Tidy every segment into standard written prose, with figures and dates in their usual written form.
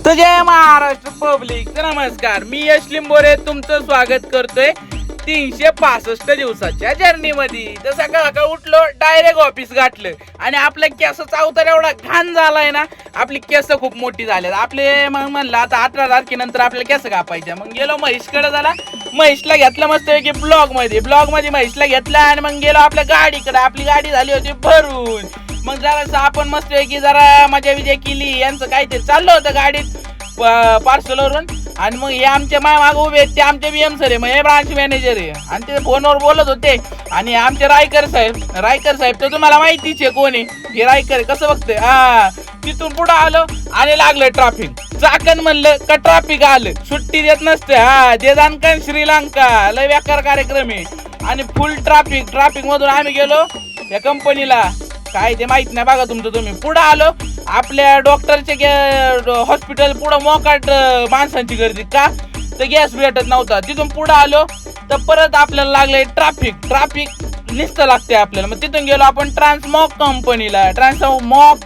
तर जय महाराष्ट्र पब्लिक, नमस्कार. मी यश लिंबोरे तुमचं स्वागत करतोय 365 दिवसाच्या जर्नी मध्ये. तर सकाळ उठलो, डायरेक्ट ऑफिस गाठलं आणि आपल्या केसाचा अवतार एवढा घाण झालाय ना. आपली केस खूप मोठी झाली आपले. मग म्हणलं आता 18 तारखेनंतर आपल्याला केस कापायचे. मग गेलो महेशकडे. झाला महेशला घेतलं मस्त की ब्लॉग मध्ये महेशला घेतला आणि मग गेलो आपल्या गाडीकडे. आपली गाडी झाली होती भरून. मग जरा आपण मस्त की जरा मजा विजय केली. यांचं काहीतरी चाललं होतं गाडीत पार्सलवरून. आणि मग हे आमच्या माग उभे आहेत, ते आमचे बीएम सर आहे, मग हे ब्रांच मॅनेजर आहे. आणि ते फोनवर बोलत होते. आणि आमचे रायकर साहेब तर तुम्हाला माहितीच आहे कोण आहे. हे रायकर कसं बघतंय. तिथून पुढं आलो आणि लागलं ट्रॅफिक. चाकण म्हणलं का ट्रॅफिक आलं, सुट्टी देत नसते. दे दानकन श्रीलंका, लय बेकार कार्यक्रम आहे. आणि फुल ट्रॅफिक मधून आम्ही गेलो या कंपनीला. काय ते माहित नाही बघा तुमचं तुम्ही. पुढं आलो आपल्या डॉक्टरच्या हॉस्पिटल पुढं मोकाट माणसांची गर्दी. का तर गॅस भेटत नव्हता. तिथून पुढं आलो तर परत आपल्याला लागलंय ट्रॅफिक निसतं लागते आपल्याला. मग तिथून गेलो आपण ट्रान्समॉक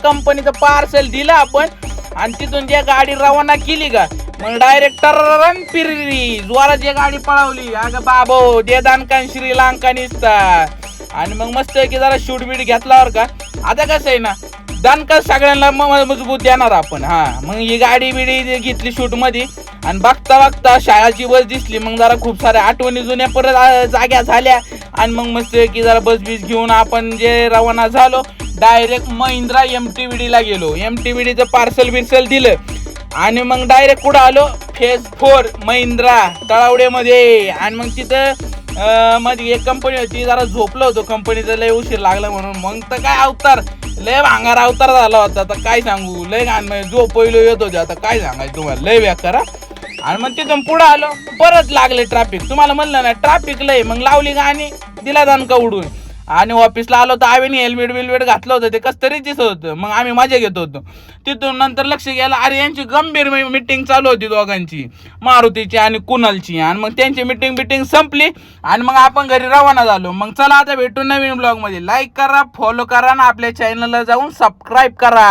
कंपनीचं पार्सल दिलं आपण. आणि तिथून जे गाडी रवाना केली का, मग डायरेक्ट टर्रन पिररी जोरात जे गाडी पळवली. अगं बाबो दे दानकान श्रीलंका निसता. आणि मग मस्त की जरा शूट बीट घेतल्यावर का आता कसं आहे ना, दानका सगळ्यांना मजबूत देणार आपण. मग ही गाडी बिडी घेतली शूट मध्ये. आणि बघता शाळाची बस दिसली. मग जरा खूप साऱ्या आठवणी जुन्या परत जाग्या झाल्या. आणि मग मस्त की जरा बस घेऊन आपण जे रवाना झालो डायरेक्ट महिंद्रा MTVD ला गेलो. MTVD पार्सल बिर्सल दिलं. आणि मग डायरेक्ट कुठं आलो फेज 4 महिंद्रा तळावड्यामध्ये. आणि मग तिथं मध्ये एक कंपनी होती, जरा झोपलो होतो कंपनीचा, लय उशीर लागला म्हणून. मग तर काय अवतार, लय भांगार अवतार झाला होता. आता काय सांगू, लय घाण झोपलो येत होते. आता काय सांगायचं तुम्हाला, लय बेकार. आणि मग तिथून पुढं आलो परत लागले ट्रॅफिक. तुम्हाला म्हणलं ना ट्रॅफिक लय. मग लावली गाणी, दिला दानका उडून. आणि ऑफिसला आलो तर आम्ही हेल्मेट घातलं होतं, ते कसं तरी दिसत होतं. मग आम्ही मजा घेत होतो. तिथून नंतर लक्ष गेलं, अरे यांची गंभीर मीटिंग चालू होती दोघांची, मारुतीची आणि कुणालची. आणि मग त्यांची मीटिंग संपली. आणि मग आपण घरी रवाना झालो. मग चला आता भेटू नवीन ब्लॉग मध्ये. लाईक करा, फॉलो करा आणि आपल्या चॅनलला जाऊन सबस्क्राईब करा.